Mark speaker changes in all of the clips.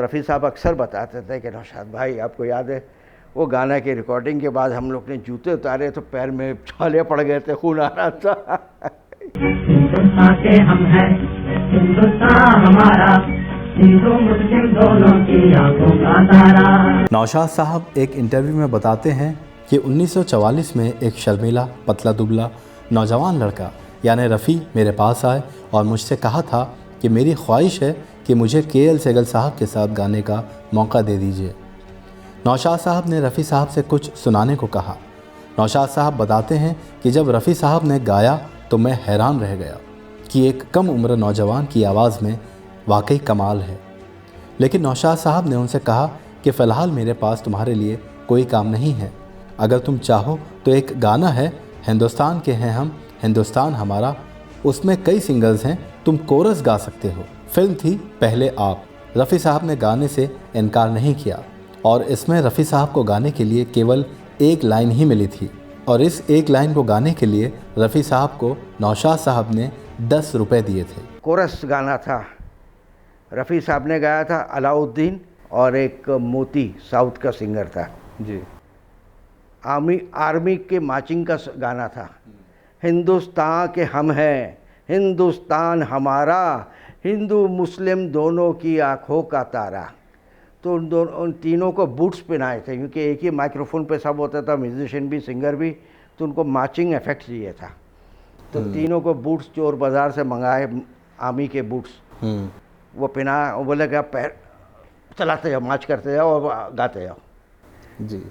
Speaker 1: तो रफ़ी साहब अक्सर बताते थे कि नौशाद भाई आपको याद है वो गाना की रिकॉर्डिंग के बाद हम लोग ने जूते उतारे तो पैर में छाले पड़ गए थे, खून आ रहा था।
Speaker 2: हिंदुस्तान के हम हैं, हिंदुस्तान हमारा, हिंदू मुस्लिम दोनों की आंखों का तारा।
Speaker 3: नौशाद साहब एक इंटरव्यू में बताते हैं कि 1944 में एक शर्मीला पतला दुबला नौजवान लड़का यानी रफ़ी मेरे पास आए और मुझसे कहा था कि मेरी ख्वाहिश है कि मुझे के.एल. सहगल साहब के साथ गाने का मौका दे दीजिए। नौशाद साहब ने रफ़ी साहब से कुछ सुनाने को कहा। नौशाद साहब बताते हैं कि जब रफ़ी साहब ने गाया तो मैं हैरान रह गया कि एक कम उम्र नौजवान की आवाज़ में वाकई कमाल है। लेकिन नौशाद साहब ने उनसे कहा कि फ़िलहाल मेरे पास तुम्हारे लिए कोई काम नहीं है, अगर तुम चाहो तो एक गाना है हिंदुस्तान के हैं हम, हिंदुस्तान हमारा, उसमें कई सिंगल्स हैं, तुम कोरस गा सकते हो। फिल्म थी पहले आप। रफ़ी साहब ने गाने से इनकार नहीं किया और इसमें रफ़ी साहब को गाने के लिए केवल एक लाइन ही मिली थी और इस एक लाइन को गाने के लिए रफ़ी साहब को नौशाद साहब ने 10 रुपये दिए थे।
Speaker 1: कोरस गाना था, रफ़ी साहब ने गाया था, अलाउद्दीन और एक मोती साउथ का सिंगर था
Speaker 3: जी।
Speaker 1: आर्मी के मार्चिंग का गाना था। हिंदुस्तान के हम हैं, हिंदुस्तान हमारा, हिंदू मुस्लिम दोनों की आँखों का तारा। तो उन तीनों को बूट्स पहनाए थे क्योंकि एक ही माइक्रोफोन पे सब होता था, म्यूजिशियन भी सिंगर भी, तो उनको मार्चिंग इफेक्ट चाहिए था। तो तीनों को बूट्स चोर बाज़ार से मंगाए, आर्मी के बूट्स, वो पहना, वो बोले कि आप पैर चलाते जाओ, मार्च करते जाओ और गाते जाओ
Speaker 3: जी।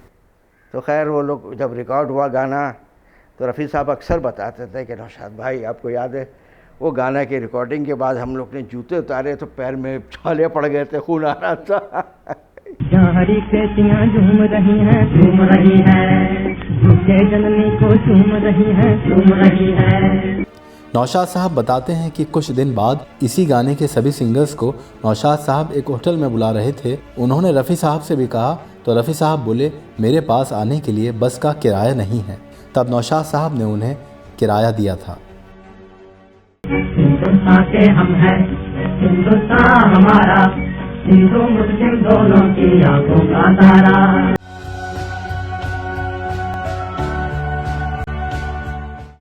Speaker 1: तो खैर वो लोग जब रिकॉर्ड हुआ गाना तो रफ़ी साहब अक्सर बताते थे कि नौशाद भाई आपको याद है वो गाना की रिकॉर्डिंग के बाद हम लोग ने जूते उतारे तो पैर में छाले पड़ गए थे, खून आ रहा था।
Speaker 2: हरी खेतियाँ झूम रही हैं, झूम रही हैं, झूठे जननी को झूम रही हैं, झूम रही हैं।
Speaker 3: नौशाद साहब बताते हैं कि कुछ दिन बाद इसी गाने के सभी सिंगर्स को नौशाद साहब एक होटल में बुला रहे थे। उन्होंने रफ़ी साहब से भी कहा तो रफ़ी साहब बोले मेरे पास आने के लिए बस का किराया नहीं है। तब नौशाद साहब ने उन्हें किराया दिया था।
Speaker 2: हिंदुस्तान के हम हैं, हिंदुस्तान हमारा, हिंदू मुस्लिम दोनों की आंखों का तारा।